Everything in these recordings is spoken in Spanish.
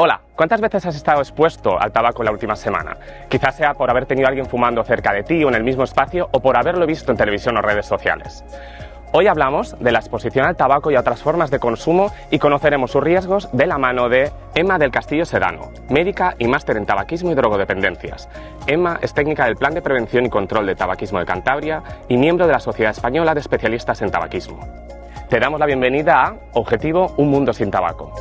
Hola, ¿cuántas veces has estado expuesto al tabaco la última semana? Quizás sea por haber tenido a alguien fumando cerca de ti o en el mismo espacio o por haberlo visto en televisión o redes sociales. Hoy hablamos de la exposición al tabaco y a otras formas de consumo y conoceremos sus riesgos de la mano de Emma del Castillo Sedano, médica y máster en tabaquismo y drogodependencias. Emma es técnica del Plan de Prevención y Control de Tabaquismo de Cantabria y miembro de la Sociedad Española de Especialistas en Tabaquismo. Te damos la bienvenida a Objetivo Un Mundo Sin Tabaco.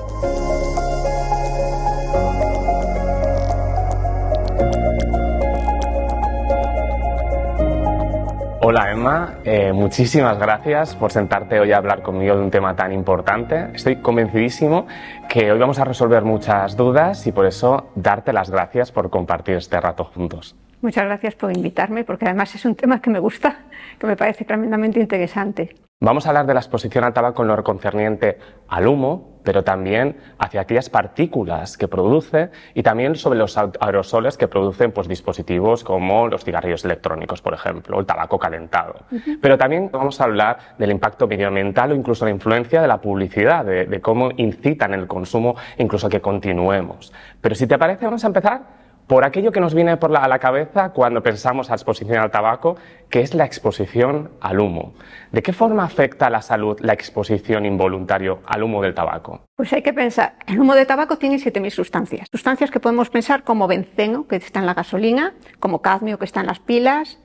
Hola Emma, muchísimas gracias por sentarte hoy a hablar conmigo de un tema tan importante. Estoy convencidísimo que hoy vamos a resolver muchas dudas y por eso darte las gracias por compartir este rato juntos. Muchas gracias por invitarme, porque además es un tema que me gusta, que me parece tremendamente interesante. Vamos a hablar de la exposición al tabaco en lo concerniente al humo, pero también hacia aquellas partículas que produce y también sobre los aerosoles que producen dispositivos como los cigarrillos electrónicos, por ejemplo, o el tabaco calentado. Pero también vamos a hablar del impacto medioambiental o incluso la influencia de la publicidad, de cómo incitan el consumo, incluso a que continuemos. Pero si te parece, vamos a empezar por aquello que nos viene a la cabeza cuando pensamos a exposición al tabaco, que es la exposición al humo. ¿De qué forma afecta a la salud la exposición involuntaria al humo del tabaco? Pues hay que pensar, el humo de tabaco tiene 7.000 sustancias. Sustancias que podemos pensar como benceno, que está en la gasolina, como cadmio, que está en las pilas,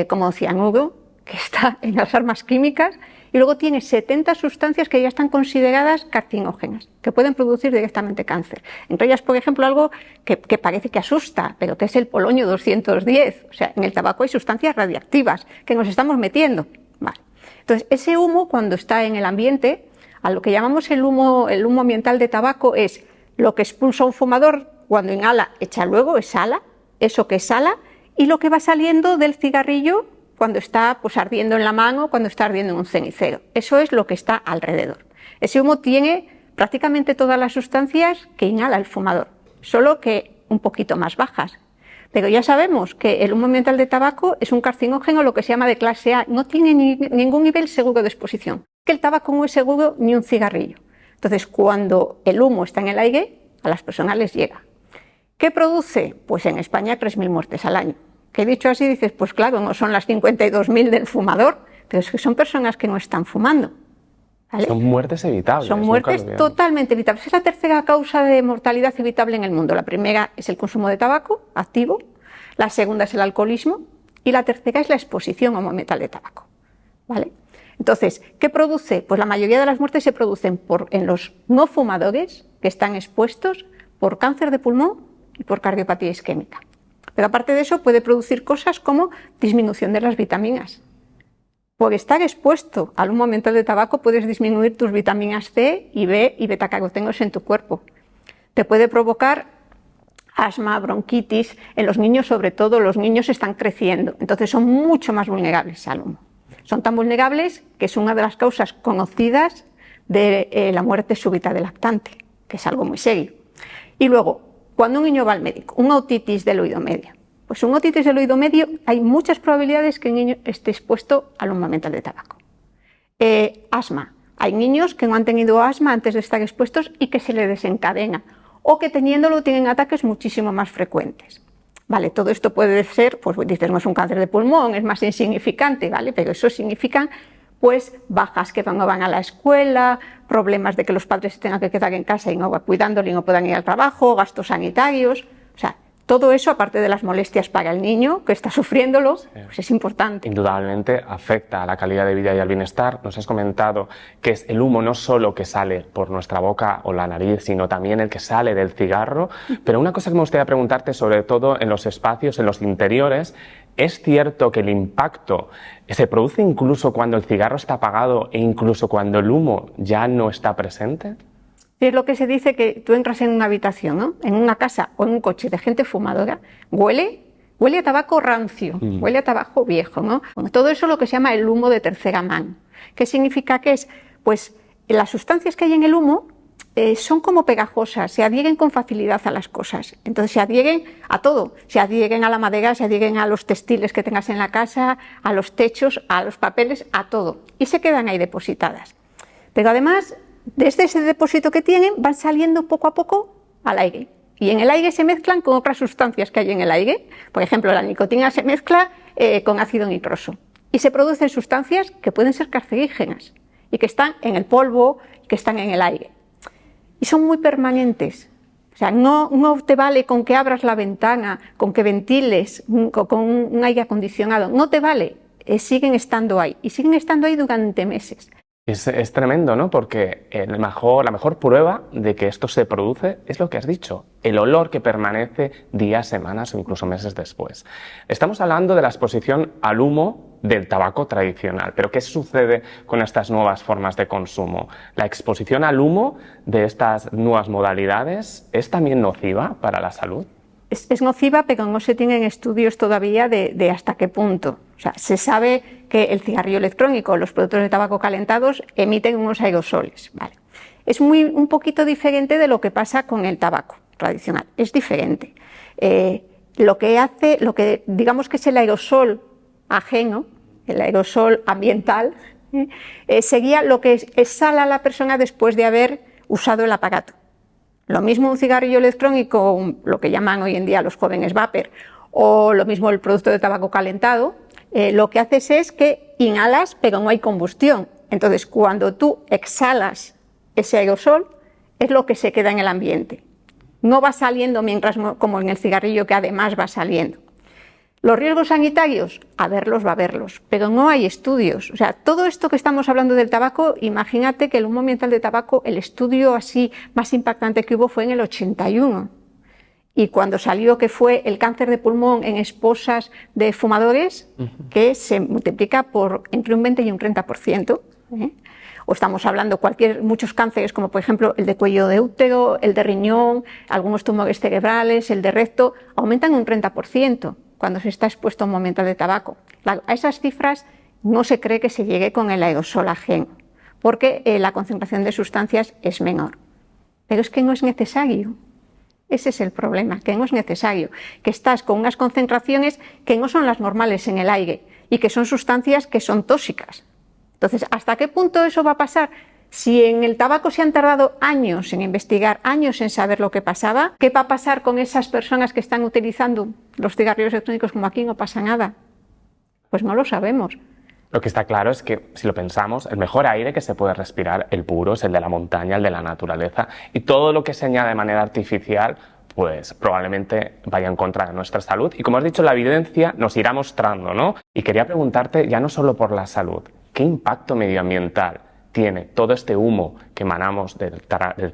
como cianuro, que está en las armas químicas, y luego tiene 70 sustancias que ya están consideradas carcinógenas, que pueden producir directamente cáncer. Entre ellas, por ejemplo, algo que parece que asusta, pero que es el polonio 210. O sea, en el tabaco hay sustancias radiactivas que nos estamos metiendo. Vale. Entonces, ese humo, cuando está en el ambiente, a lo que llamamos el humo ambiental de tabaco, es lo que expulsa un fumador cuando inhala, echa luego, exhala, eso que exhala, y lo que va saliendo del cigarrillo cuando está ardiendo en la mano, cuando está ardiendo en un cenicero. Eso es lo que está alrededor. Ese humo tiene prácticamente todas las sustancias que inhala el fumador, solo que un poquito más bajas. Pero ya sabemos que el humo ambiental de tabaco es un carcinógeno, lo que se llama de clase A, no tiene ningún nivel seguro de exposición. Que el tabaco no es seguro ni un cigarrillo. Entonces, cuando el humo está en el aire, a las personas les llega. ¿Qué produce? Pues en España 3.000 muertes al año. Que dicho así dices, pues claro, no son las 52.000 del fumador, pero es que son personas que no están fumando. ¿Vale? Son muertes evitables. Son muertes totalmente evitables. Es la tercera causa de mortalidad evitable en el mundo. La primera es el consumo de tabaco activo, la segunda es el alcoholismo y la tercera es la exposición a humo ambiental de tabaco. ¿Vale? Entonces, ¿qué produce? Pues la mayoría de las muertes se producen en los no fumadores que están expuestos por cáncer de pulmón y por cardiopatía isquémica. Pero aparte de eso puede producir cosas como disminución de las vitaminas. Por estar expuesto al humo ambiental de tabaco puedes disminuir tus vitaminas C y B y betacarotenos en tu cuerpo. Te puede provocar asma, bronquitis. En los niños, sobre todo, los niños están creciendo, entonces son mucho más vulnerables al humo. Son tan vulnerables que es una de las causas conocidas de la muerte súbita del lactante, que es algo muy serio. Y luego, cuando un niño va al médico, una otitis del oído medio, pues un otitis del oído medio hay muchas probabilidades que el niño esté expuesto al humo ambiental de tabaco. Asma. Hay niños que no han tenido asma antes de estar expuestos y que se le desencadena, o que teniéndolo tienen ataques muchísimo más frecuentes. Vale, todo esto puede ser, pues dices, no es un cáncer de pulmón, es más insignificante, ¿vale? Pero eso significa bajas que no van a la escuela, problemas de que los padres se tengan que quedar en casa y no cuidándole y no puedan ir al trabajo, gastos sanitarios, o sea, todo eso, aparte de las molestias para el niño que está sufriéndolo, pues es importante. Indudablemente afecta a la calidad de vida y al bienestar. Nos has comentado que es el humo no solo que sale por nuestra boca o la nariz, sino también el que sale del cigarro. Pero una cosa que me gustaría preguntarte, sobre todo en los espacios, en los interiores, ¿es cierto que el impacto se produce incluso cuando el cigarro está apagado e incluso cuando el humo ya no está presente? Es lo que se dice, que tú entras en una habitación, ¿no? En una casa o en un coche de gente fumadora, huele a tabaco rancio, huele a tabaco viejo, ¿no? Bueno, todo eso es lo que se llama el humo de tercera mano. ¿Qué significa que es? Pues las sustancias que hay en el humo son como pegajosas, se adhieren con facilidad a las cosas. Entonces se adhieren a todo, se adhieren a la madera, se adhieren a los textiles que tengas en la casa, a los techos, a los papeles, a todo. Y se quedan ahí depositadas. Pero además, desde ese depósito que tienen, van saliendo poco a poco al aire. Y en el aire se mezclan con otras sustancias que hay en el aire. Por ejemplo, la nicotina se mezcla con ácido nitroso. Y se producen sustancias que pueden ser cancerígenas y que están en el polvo, que están en el aire. Y son muy permanentes. O sea, no te vale con que abras la ventana, con que ventiles, con un aire acondicionado. No te vale. Siguen estando ahí. Y siguen estando ahí durante meses. Es tremendo, ¿no? Porque la mejor prueba de que esto se produce es lo que has dicho, el olor que permanece días, semanas o incluso meses después. Estamos hablando de la exposición al humo del tabaco tradicional, pero ¿qué sucede con estas nuevas formas de consumo? ¿La exposición al humo de estas nuevas modalidades es también nociva para la salud? Es nociva, pero no se tienen estudios todavía de hasta qué punto. O sea, se sabe que el cigarrillo electrónico, los productos de tabaco calentados, emiten unos aerosoles. Vale. Es un poquito diferente de lo que pasa con el tabaco tradicional. Es diferente. Lo que digamos que es el aerosol ajeno, el aerosol ambiental, sería lo que exhala la persona después de haber usado el aparato. Lo mismo un cigarrillo electrónico, lo que llaman hoy en día los jóvenes vapor, o lo mismo el producto de tabaco calentado, lo que haces es que inhalas, pero no hay combustión. Entonces, cuando tú exhalas ese aerosol, es lo que se queda en el ambiente. No va saliendo como en el cigarrillo, que además va saliendo. Los riesgos sanitarios, va a haberlos, pero no hay estudios. O sea, todo esto que estamos hablando del tabaco, imagínate que el humo ambiental de tabaco, el estudio así más impactante que hubo fue en el 81. Y cuando salió que fue el cáncer de pulmón en esposas de fumadores, que se multiplica por entre un 20 y un 30%. O estamos hablando muchos cánceres, como por ejemplo el de cuello de útero, el de riñón, algunos tumores cerebrales, el de recto, aumentan un 30% cuando se está expuesto a un humo ambiental de tabaco. Claro, a esas cifras no se cree que se llegue con el aerosol ajeno, porque la concentración de sustancias es menor. Pero es que no es necesario. Ese es el problema, que no es necesario, que estás con unas concentraciones que no son las normales en el aire y que son sustancias que son tóxicas. Entonces, ¿hasta qué punto eso va a pasar? Si en el tabaco se han tardado años en investigar, años en saber lo que pasaba, ¿qué va a pasar con esas personas que están utilizando los cigarrillos electrónicos como aquí no pasa nada? Pues no lo sabemos. Lo que está claro es que, si lo pensamos, el mejor aire que se puede respirar, el puro, es el de la montaña, el de la naturaleza, y todo lo que se añade de manera artificial, pues probablemente vaya en contra de nuestra salud. Y como has dicho, la evidencia nos irá mostrando, ¿no? Y quería preguntarte, ya no solo por la salud, ¿qué impacto medioambiental tiene todo este humo que emanamos del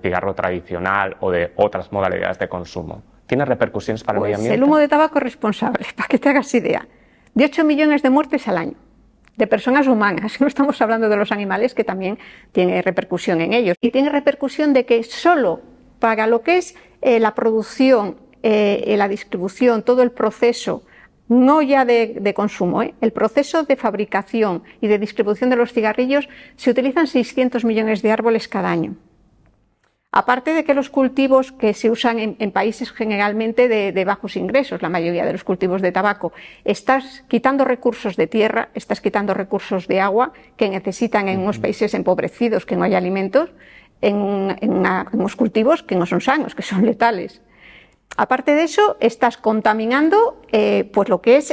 cigarro tradicional o de otras modalidades de consumo? ¿Tiene repercusiones para el medio ambiente? El humo de tabaco es responsable, para que te hagas idea, de 8 millones de muertes al año, de personas humanas. No estamos hablando de los animales, que también tiene repercusión en ellos. Y tiene repercusión de que solo para lo que es la producción, la distribución, todo el proceso, no ya de consumo, el proceso de fabricación y de distribución de los cigarrillos, se utilizan 600 millones de árboles cada año. Aparte de que los cultivos que se usan en países generalmente de bajos ingresos, la mayoría de los cultivos de tabaco, estás quitando recursos de tierra, estás quitando recursos de agua que necesitan en unos países empobrecidos, que no hay alimentos, en unos cultivos que no son sanos, que son letales. Aparte de eso, estás contaminando pues lo que es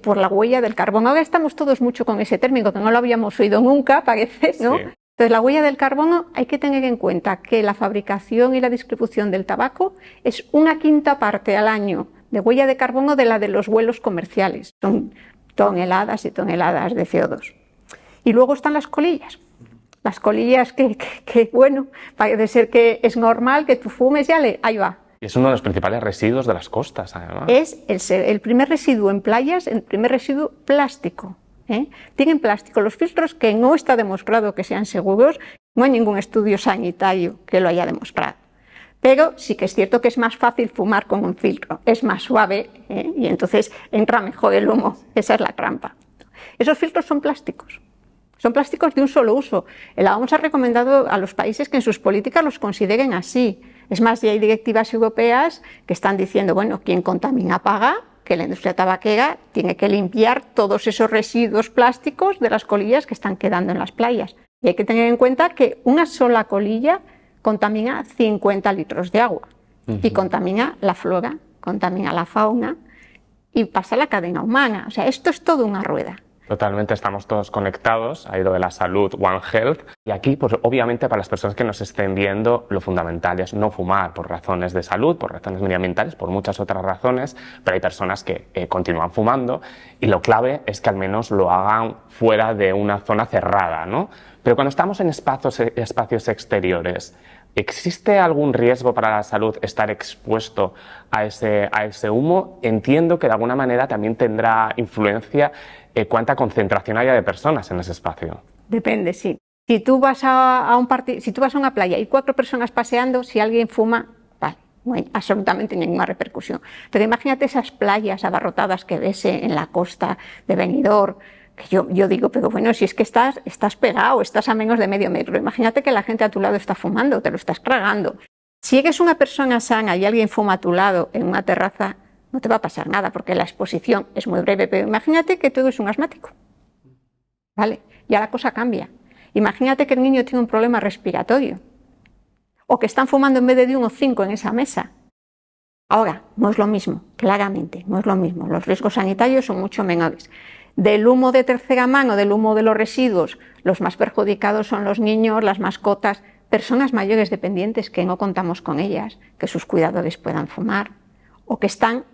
por la huella del carbono. Ahora estamos todos mucho con ese término, que no lo habíamos oído nunca, parece, ¿no? Sí. Entonces, la huella del carbono, hay que tener en cuenta que la fabricación y la distribución del tabaco es 1/5 parte al año de huella de carbono de la de los vuelos comerciales. Son toneladas y toneladas de CO2. Y luego están las colillas. Las colillas que bueno, parece ser que es normal que tú fumes y ahí va. Es uno de los principales residuos de las costas, además. Es el primer residuo en playas, el primer residuo plástico. Tienen plástico. Los filtros, que no está demostrado que sean seguros, no hay ningún estudio sanitario que lo haya demostrado. Pero sí que es cierto que es más fácil fumar con un filtro, es más suave y entonces entra mejor el humo. Esa es la trampa. Esos filtros son plásticos. Son plásticos de un solo uso. La OMS ha recomendado a los países que en sus políticas los consideren así. Es más, ya hay directivas europeas que están diciendo, bueno, quien contamina paga, que la industria tabaquera tiene que limpiar todos esos residuos plásticos de las colillas que están quedando en las playas. Y hay que tener en cuenta que una sola colilla contamina 50 litros de agua. y contamina la flora, contamina la fauna y pasa a la cadena humana. O sea, esto es todo una rueda. Totalmente, estamos todos conectados, hay lo de la salud, One Health. Y aquí, pues obviamente para las personas que nos estén viendo, lo fundamental es no fumar por razones de salud, por razones medioambientales, por muchas otras razones, pero hay personas que continúan fumando y lo clave es que al menos lo hagan fuera de una zona cerrada, ¿no? Pero cuando estamos en espacios exteriores, ¿existe algún riesgo para la salud estar expuesto a ese humo? Entiendo que de alguna manera también tendrá influencia cuánta concentración haya de personas en ese espacio. Depende, sí. Si tú vas a una playa y 4 personas paseando, si alguien fuma, vale, no hay absolutamente ninguna repercusión. Pero imagínate esas playas abarrotadas que ves en la costa de Benidorm, que yo digo, pero bueno, si es que estás pegado, estás a menos de medio metro, imagínate que la gente a tu lado está fumando, te lo estás tragando. Si eres una persona sana y alguien fuma a tu lado en una terraza, no te va a pasar nada porque la exposición es muy breve, pero imagínate que tú eres un asmático, ¿vale? Ya la cosa cambia. Imagínate que el niño tiene un problema respiratorio o que están fumando en vez de 1 o 5 en esa mesa. Ahora, no es lo mismo, claramente, no es lo mismo. Los riesgos sanitarios son mucho menores. Del humo de tercera mano, del humo de los residuos, los más perjudicados son los niños, las mascotas, personas mayores dependientes que no contamos con ellas, que sus cuidadores puedan fumar o que están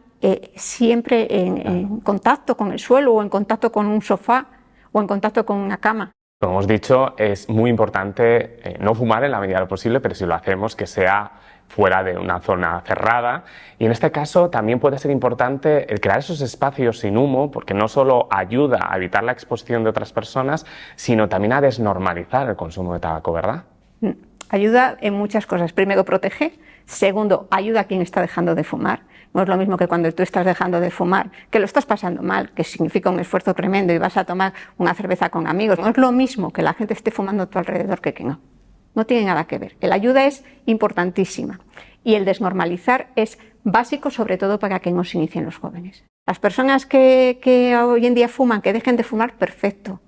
siempre en contacto con el suelo o en contacto con un sofá o en contacto con una cama. Como hemos dicho, es muy importante no fumar en la medida de lo posible, pero si lo hacemos que sea fuera de una zona cerrada. Y en este caso también puede ser importante el crear esos espacios sin humo, porque no solo ayuda a evitar la exposición de otras personas, sino también a desnormalizar el consumo de tabaco, ¿verdad? Ayuda en muchas cosas. Primero, protege. Segundo, ayuda a quien está dejando de fumar. No es lo mismo que cuando tú estás dejando de fumar, que lo estás pasando mal, que significa un esfuerzo tremendo y vas a tomar una cerveza con amigos. No es lo mismo que la gente esté fumando a tu alrededor que no. No tiene nada que ver. La ayuda es importantísima y el desnormalizar es básico, sobre todo para que no se inicien los jóvenes. Las personas que hoy en día fuman, que dejen de fumar, perfecto.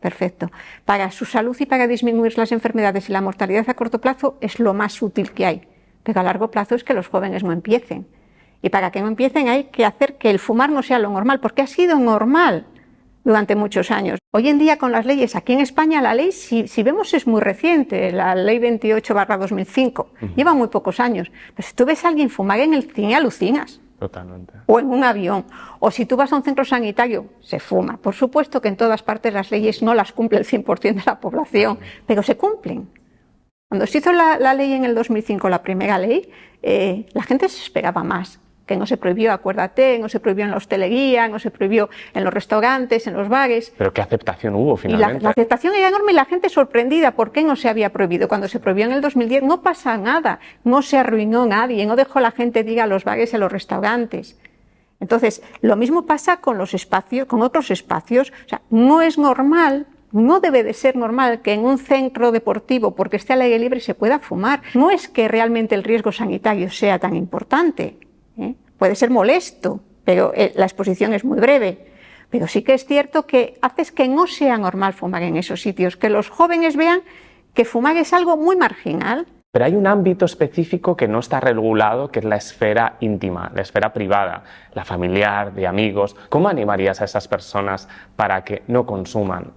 Perfecto. Para su salud y para disminuir las enfermedades y la mortalidad a corto plazo es lo más útil que hay. Pero a largo plazo es que los jóvenes no empiecen. Y para que no empiecen hay que hacer que el fumar no sea lo normal, porque ha sido normal durante muchos años. Hoy en día con las leyes, aquí en España la ley, si vemos, es muy reciente, la ley 28/2005, lleva muy pocos años. Pero si tú ves a alguien fumar en el cine, alucinas. Totalmente. O en un avión, o si tú vas a un centro sanitario, se fuma. Por supuesto que en todas partes las leyes no las cumple el 100% de la población, pero se cumplen. Cuando se hizo la ley en el 2005, la primera ley, la gente se esperaba más, que no se prohibió, acuérdate, no se prohibió en la hostelería, no se prohibió en los restaurantes, en los bares. Pero ¿qué aceptación hubo finalmente? Y la aceptación era enorme y la gente sorprendida. ¿Por qué no se había prohibido? Cuando se prohibió en el 2010 no pasa nada, no se arruinó nadie, no dejó la gente de ir a los bares y a los restaurantes. Entonces, lo mismo pasa con los espacios, con otros espacios. O sea, no es normal, no debe de ser normal que en un centro deportivo, porque esté al aire libre, se pueda fumar. No es que realmente el riesgo sanitario sea tan importante. Puede ser molesto, pero la exposición es muy breve. Pero sí que es cierto que haces que no sea normal fumar en esos sitios, que los jóvenes vean que fumar es algo muy marginal. Pero hay un ámbito específico que no está regulado, que es la esfera íntima, la esfera privada, la familiar, de amigos. ¿Cómo animarías a esas personas para que no consuman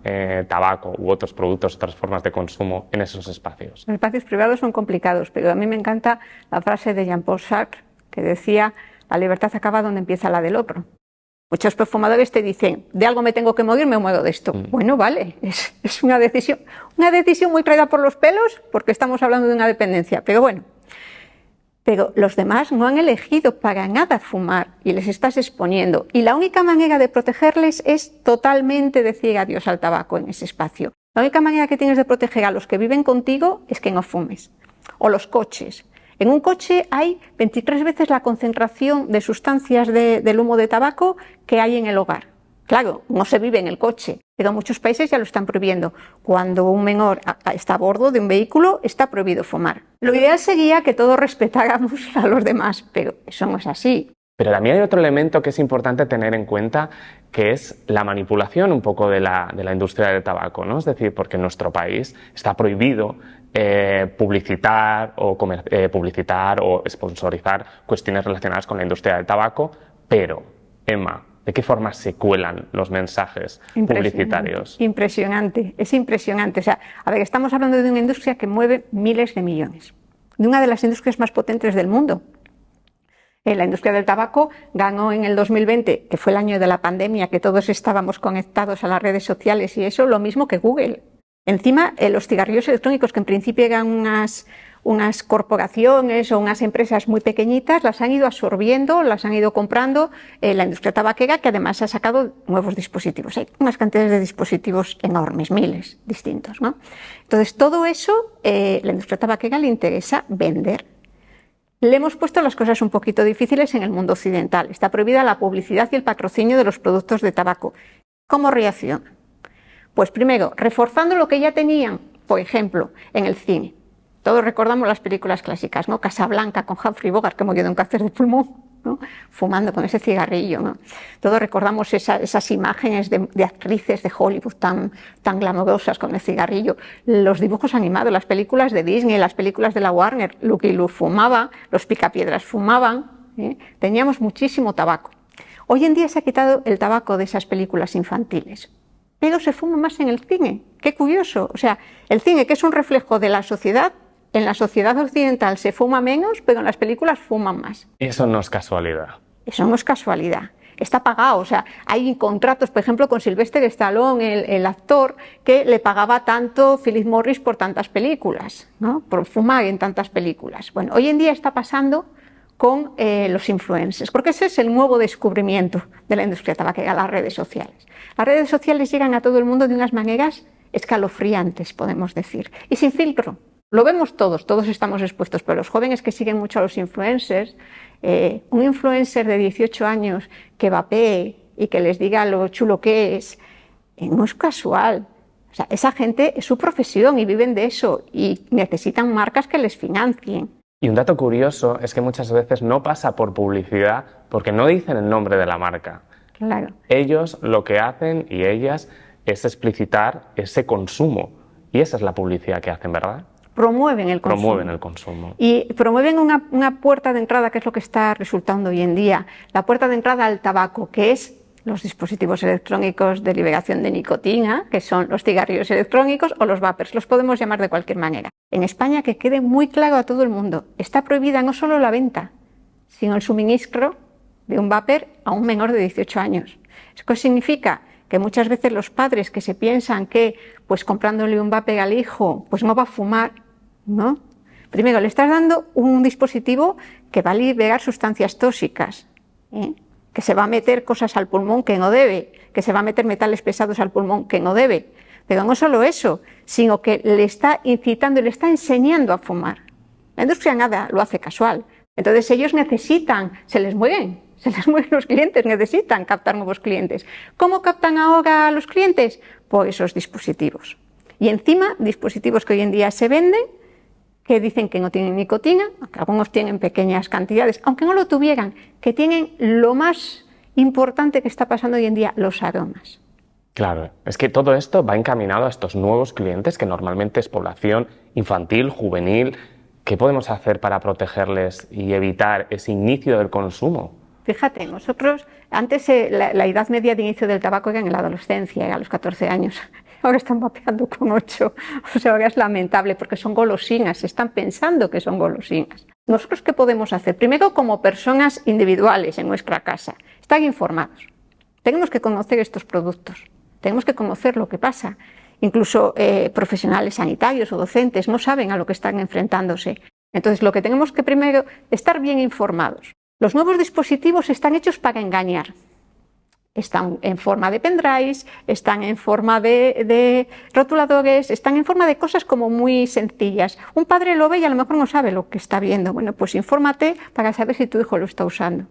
tabaco u otros productos, otras formas de consumo en esos espacios? Los espacios privados son complicados, pero a mí me encanta la frase de Jean-Paul Sartre, que decía: la libertad acaba donde empieza la del otro. Muchos perfumadores te dicen, de algo me tengo que morir, me muero de esto. Bueno, vale, es una decisión muy traída por los pelos, porque estamos hablando de una dependencia, pero bueno. Pero los demás no han elegido para nada fumar y les estás exponiendo. Y la única manera de protegerles es totalmente decir adiós al tabaco en ese espacio. La única manera que tienes de proteger a los que viven contigo es que no fumes. O los coches. En un coche hay 23 veces la concentración de sustancias del humo de tabaco que hay en el hogar. Claro, no se vive en el coche, pero muchos países ya lo están prohibiendo. Cuando un menor está a bordo de un vehículo, está prohibido fumar. Lo ideal sería que todos respetáramos a los demás, pero eso no es así. Pero también hay otro elemento que es importante tener en cuenta, que es la manipulación un poco de la industria del tabaco, ¿no? Es decir, porque en nuestro país está prohibido publicitar o sponsorizar cuestiones relacionadas con la industria del tabaco, pero, Emma, ¿de qué forma se cuelan los mensajes publicitarios? Impresionante, es impresionante. O sea, a ver, estamos hablando de una industria que mueve miles de millones, de una de las industrias más potentes del mundo. La industria del tabaco ganó en el 2020, que fue el año de la pandemia, que todos estábamos conectados a las redes sociales y eso, lo mismo que Google. Encima, los cigarrillos electrónicos, que en principio eran unas corporaciones o unas empresas muy pequeñitas, las han ido absorbiendo, las han ido comprando la industria tabaquera, que además ha sacado nuevos dispositivos. Hay unas cantidades de dispositivos enormes, miles distintos, ¿no? Entonces, todo eso, la industria tabaquera le interesa vender. Le hemos puesto las cosas un poquito difíciles en el mundo occidental. Está prohibida la publicidad y el patrocinio de los productos de tabaco. ¿Cómo reacciona? Pues primero, reforzando lo que ya tenían, por ejemplo, en el cine. Todos recordamos las películas clásicas, ¿no? Casablanca con Humphrey Bogart, que murió de un cáncer de pulmón, ¿no? Fumando con ese cigarrillo, ¿no? Todos recordamos esas imágenes de actrices de Hollywood tan glamorosas con el cigarrillo. Los dibujos animados, las películas de Disney, las películas de la Warner, Lucky Luke fumaba, los Picapiedras fumaban, ¿eh? Teníamos muchísimo tabaco. Hoy en día se ha quitado el tabaco de esas películas infantiles, pero se fuma más en el cine. Qué curioso. O sea, el cine, que es un reflejo de la sociedad, en la sociedad occidental se fuma menos, pero en las películas fuman más. Eso no es casualidad. Eso no es casualidad. Está pagado. O sea, hay contratos, por ejemplo, con Sylvester Stallone, el actor, que le pagaba tanto Philip Morris por tantas películas, ¿no? Por fumar en tantas películas. Bueno, hoy en día está pasando con los influencers, porque ese es el nuevo descubrimiento de la industria tabaquera, las redes sociales. Las redes sociales llegan a todo el mundo de unas maneras escalofriantes, podemos decir, y sin filtro. Lo vemos todos estamos expuestos, pero los jóvenes que siguen mucho a los influencers, un influencer de 18 años que vapee y que les diga lo chulo que es, no es casual. O sea, esa gente es su profesión y viven de eso y necesitan marcas que les financien. Y un dato curioso es que muchas veces no pasa por publicidad porque no dicen el nombre de la marca. Claro. Ellos lo que hacen y ellas es explicitar ese consumo y esa es la publicidad que hacen, ¿verdad? Promueven el consumo. Promueven el consumo. Y promueven una puerta de entrada, que es lo que está resultando hoy en día, la puerta de entrada al tabaco, que es los dispositivos electrónicos de liberación de nicotina, que son los cigarrillos electrónicos o los vapers, los podemos llamar de cualquier manera. En España, que quede muy claro a todo el mundo, está prohibida no solo la venta, sino el suministro de un vapor a un menor de 18 años. ¿Eso significa? Que muchas veces los padres que se piensan que pues comprándole un vapor al hijo pues no va a fumar, ¿no? Primero le estás dando un dispositivo que va a liberar sustancias tóxicas, que se va a meter cosas al pulmón que no debe, que se va a meter metales pesados al pulmón que no debe. Pero no solo eso, sino que le está incitando y le está enseñando a fumar. La industria nada lo hace casual. Entonces ellos necesitan, se les mueren los clientes, necesitan captar nuevos clientes. ¿Cómo captan ahora a los clientes? Por esos dispositivos. Y encima, dispositivos que hoy en día se venden, que dicen que no tienen nicotina, aunque algunos tienen pequeñas cantidades, aunque no lo tuvieran, que tienen lo más importante que está pasando hoy en día, los aromas. Claro, es que todo esto va encaminado a estos nuevos clientes, que normalmente es población infantil, juvenil. ¿Qué podemos hacer para protegerles y evitar ese inicio del consumo? Fíjate, nosotros, antes la edad media de inicio del tabaco era en la adolescencia, era a los 14 años. Ahora están vapeando con 8. O sea, ahora es lamentable porque son golosinas, están pensando que son golosinas. ¿Nosotros qué podemos hacer? Primero, como personas individuales en nuestra casa, estar informados. Tenemos que conocer estos productos, tenemos que conocer lo que pasa. Incluso profesionales sanitarios o docentes no saben a lo que están enfrentándose. Entonces, lo que tenemos que primero, estar bien informados. Los nuevos dispositivos están hechos para engañar. Están en forma de pendrives, están en forma de rotuladores, están en forma de cosas como muy sencillas. Un padre lo ve y a lo mejor no sabe lo que está viendo. Bueno, pues infórmate para saber si tu hijo lo está usando.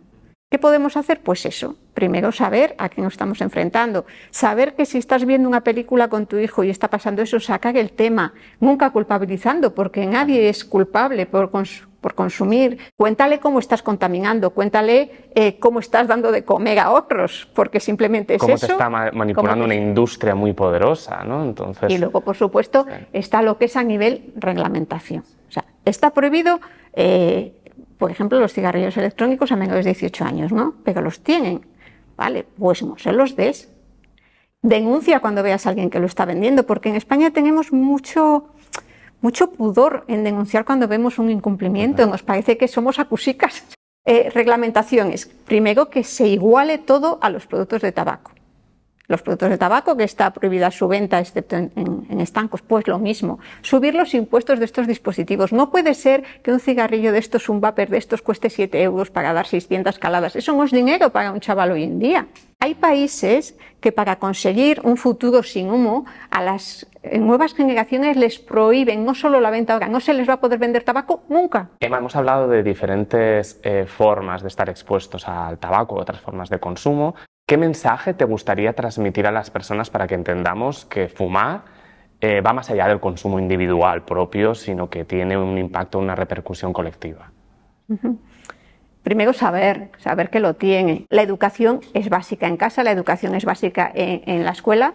¿Qué podemos hacer? Pues eso, primero saber a qué nos estamos enfrentando, saber que si estás viendo una película con tu hijo y está pasando eso, sacar el tema, nunca culpabilizando, porque nadie es culpable por por consumir. Cuéntale cómo estás contaminando, cuéntale cómo estás dando de comer a otros, porque simplemente es cómo eso. Cómo te está manipulando una industria muy poderosa, ¿no? Entonces, y luego, por supuesto, está lo que es a nivel reglamentación. O sea, está prohibido, por ejemplo, los cigarrillos electrónicos a menores de 18 años, ¿no? Pero los tienen, ¿vale? Pues no se los des. Denuncia cuando veas a alguien que lo está vendiendo, porque en España tenemos mucho pudor en denunciar cuando vemos un incumplimiento. Nos parece que somos acusicas. Reglamentaciones. Primero, que se iguale todo a los productos de tabaco. Los productos de tabaco, que está prohibida su venta, excepto en estancos, pues lo mismo. Subir los impuestos de estos dispositivos. No puede ser que un cigarrillo de estos, un vapor de estos, cueste 7 euros para dar 600 caladas. Eso no es dinero para un chaval hoy en día. Hay países que para conseguir un futuro sin humo, a las nuevas generaciones les prohíben no solo la venta ahora, no se les va a poder vender tabaco nunca. Emma, hemos hablado de diferentes formas de estar expuestos al tabaco, otras formas de consumo. ¿Qué mensaje te gustaría transmitir a las personas para que entendamos que fumar va más allá del consumo individual propio, sino que tiene un impacto, una repercusión colectiva? Primero saber que lo tiene. La educación es básica en casa, la educación es básica en la escuela,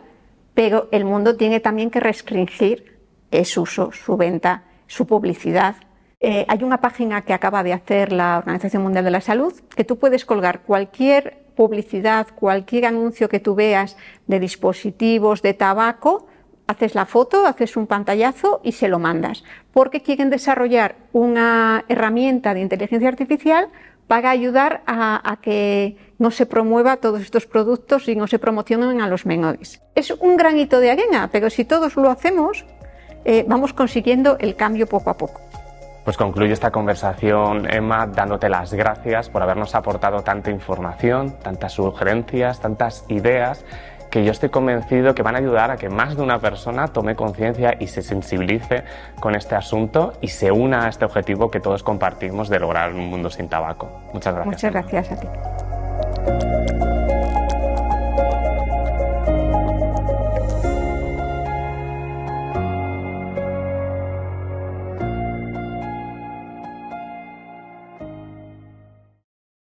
pero el mundo tiene también que restringir su uso, su venta, su publicidad. Hay una página que acaba de hacer la Organización Mundial de la Salud, que tú puedes colgar cualquier publicidad, cualquier anuncio que tú veas de dispositivos de tabaco, haces la foto, haces un pantallazo y se lo mandas, porque quieren desarrollar una herramienta de inteligencia artificial para ayudar a que no se promueva todos estos productos y no se promocionen a los menores. Es un granito de arena, pero si todos lo hacemos, vamos consiguiendo el cambio poco a poco. Pues concluyo esta conversación, Emma, dándote las gracias por habernos aportado tanta información, tantas sugerencias, tantas ideas, que yo estoy convencido que van a ayudar a que más de una persona tome conciencia y se sensibilice con este asunto y se una a este objetivo que todos compartimos de lograr un mundo sin tabaco. Muchas gracias. Muchas gracias a ti.